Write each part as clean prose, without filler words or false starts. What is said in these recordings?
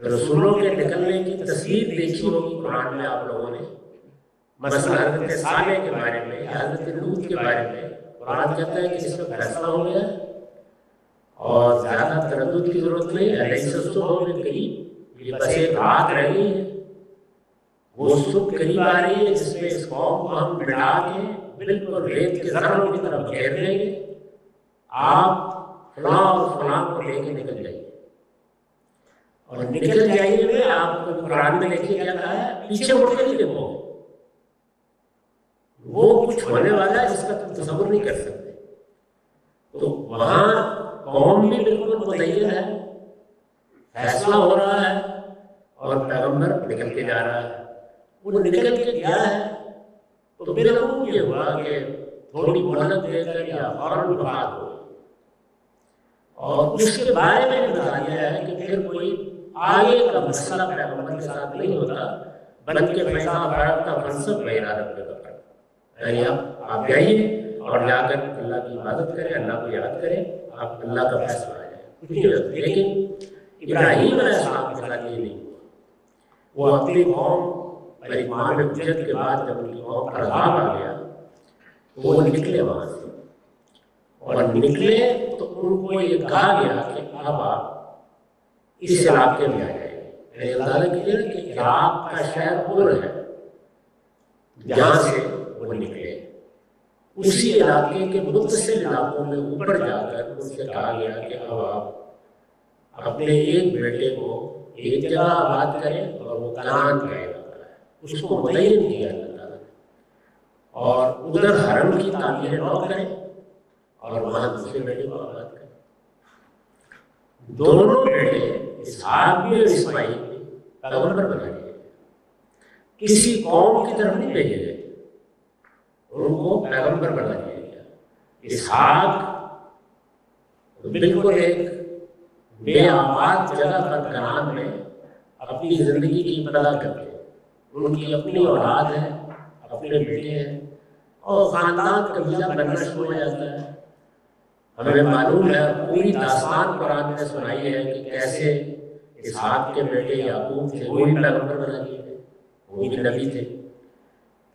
रसूलों के निकलने की तस्वीर देखी होगी कुरान में आप लोगों ने। मसलन हज़रत सालेह के बारे में या हज़रत लूत के बारे में कुरान कहता है कि इसमें फैसला हो गया और ज़्यादा तरद्दुद की ज़रूरत नहीं है। नहीं करीब, ये बस एक रात रह गई है, वो सुबह करीब आ रही है जिसमें इस कौम को हम मिटा के बिल्कुल रेत के ज़र्रों की तरफ घेर लेंगे। आप फलां और फलां को लेके निकल जाइए और निकल जाइए में आपको कुरान में देखिए क्या कहा है, पीछे मुड़ के नहीं देखो। वो कुछ होने वाला है जिसका तुम तसव्वुर नहीं कर सकते। तो वहां कौम भी बिल्कुल मुतय्यन है, फैसला हो रहा है और पैगंबर निकल के जा रहा है। वो निकल के गया है तो बिल्कुल ये हुआ कि थोड़ी मोहलत देकर या फौरन वफात हो। और उसके बारे में भी बता दिया है कि फिर कोई आगे का मसला पैगंबर के साथ नहीं होता, बल्कि फैसा भारत का फलसफ में इरादत में करता है। यानी आप जाइए और जाकर अल्लाह की इबादत करें, अल्लाह को याद करें, आप अल्लाह का फैसला आ जाए, कुछ नहीं होता। लेकिन इब्राहीम अलैहिस्सलाम के साथ ये नहीं हुआ। वो अपनी कौम पर इमाम हुज्जत के बाद जब उनकी कौम पर अज़ाब आ गया तो वो निकले वहाँ से, और निकले तो उनको ये कहा गया कि अब आप इस इलाके में आ जाएंगे। अल्लाह कीजिए कि इराक का शहर उर है जहाँ से वो निकले, उसी इलाके के मुत्तसिल इलाकों में ऊपर जाकर उनसे कहा गया कि अब आप अपने एक बेटे को एक जगह आबाद करें और वो कनान का इलाका है, उसको मुतय्यन किया अल्लाह ताला, और उधर हरम की तामीर नौ करें और वहाँ दूसरे बेटे को आबाद करें। दोनों बेटे इसहाक भी और इस्माइल भी पैगंबर बना दिए, किसी कौम की तरफ नहीं भेजे गए, उनको पैगंबर बना दिया गया। इसहाक बिल्कुल एक बेआबाद जगह पर कनान में अपनी जिंदगी की इब्तदा करते हैं। उनकी अपनी औलाद है, अपने बेटे हैं और खानदान कबीला बनना शुरू हो जाता है। हमें मालूम है, पूरी दास्तान कुरान ने सुनाई है कि कैसे इसहाक के बेटे याकूब थे, वो भी पैगंबर बना दिए थे, वो भी नबी थे।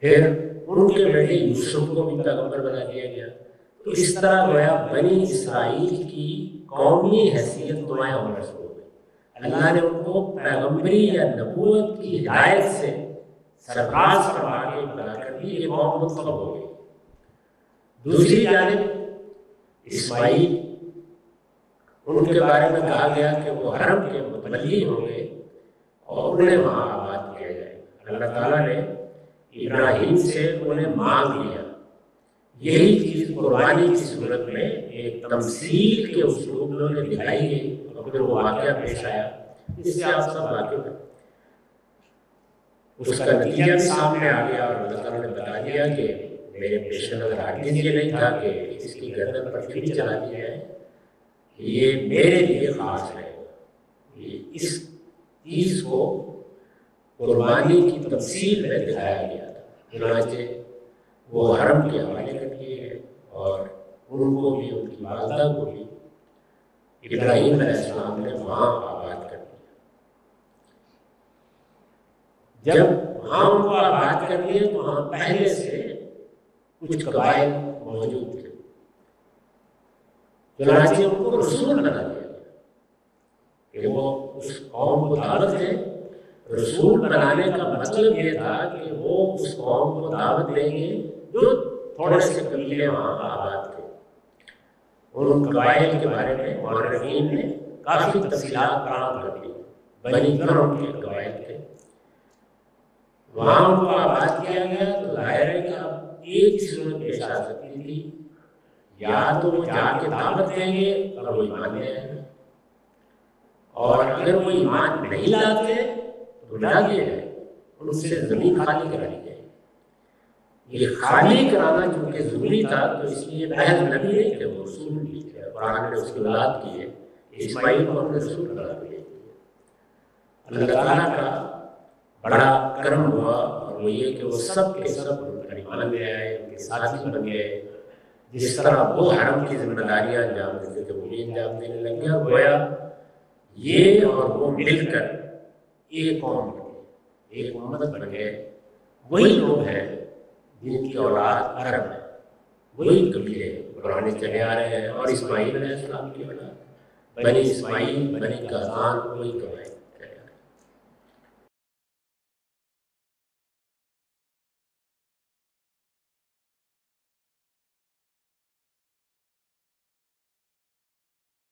फिर उनके बेटे यूसुफ को भी पैगंबर बना दिया गया। तो इस तरह गोया बनी इसराइल की कौमी हैसियत नुमाया होना शुरू हो गई। अल्लाह ने उनको पैगंबरी या नबूवत की हिदायत से सरफराज फरमा के बनाकर दी, ये कौम मुंतखब हो गई। दूसरी जानिब इस्माइल, उनके बारे में कहा गया कि वो हरम के मुतवल्ली होंगे और उन्हें वहाँ आबाद किया जाएगा। अल्लाह ताला ने इब्राहीम से उन्हें मांग लिया। यही चीज़ कुर्बानी की सूरत में एक तमसील के उसलूब में दिखाई गई और फिर वो वाक़या पेश आया, जिससे आप सब वाकिफ हैं। उसका नतीजा भी सामने आ गया और अल्लाह ताला ने बता दिया कि मेरे पेश नज़र हरगिज़ ये नहीं था कि इसकी गर्दन पर छुरी चला दी जाए, ये मेरे लिए खास है। ये इस चीज़ को कुर्बानी की तफसील में दिखाया गया था। चुनांचे वो हरम के हवाले कर दिए गए और उनको भी, उनकी वालदा को भी इब्राहीम अलैहिस्सलाम ने वहाँ आबाद कर दिया। जब वहाँ उनको आबाद कर दिए तो वहाँ पहले से कुछ कबाइल मौजूद थे, चुनांचे उनको रसूल बना दिया गया कि वो उस कौम को दावत दें। रसूल बनाने का मतलब ये था कि वो उस कौम को दावत देंगे जो थोड़े से कबीले वहाँ आबाद थे। उन कबाइल के बारे में मौलवीन ने काफ़ी तफसीलात बयान कर दी। बनी कर उनके कबाइल थे, वहाँ उनको आबाद किया गया। तो जाहिर है कि अब एक ही सूरत पेश आ सकती थी, या तो वो जाके दावत देंगे और वो ईमान ले आएंगे, और अगर वो ईमान नहीं लाते तो डरा दिए जाए, उनसे ज़मीन खाली करा दी जाए। ये खाली कराना चूँकि ज़रूरी था तो इसलिए महज नबी नहीं थे, वो रसूल भी थे। कुरान ने उसकी वलाद की है, इस्माइल को हमने रसूल बना दिया। अल्लाह ताला का बड़ा करम हुआ और वो ये कि वो सब के सब उनका ईमान ले आए, उनके साथी बन गए। जिस तरह वो हरम की जिम्मेदारियाँ अंजाम देते थे वो भी अंजाम देने लग गया। गोया ये और वो मिलकर ایک قوم بن گئے، ایک امت بن گئے، وہی لوگ ہیں جن کی اولاد عرب ہے، وہی قبیلے پرانے چلے آ رہے ہیں، اور اسماعیل علیہ السلام کی اولاد بنی اسماعیل بنی قحطان وہی قبائل۔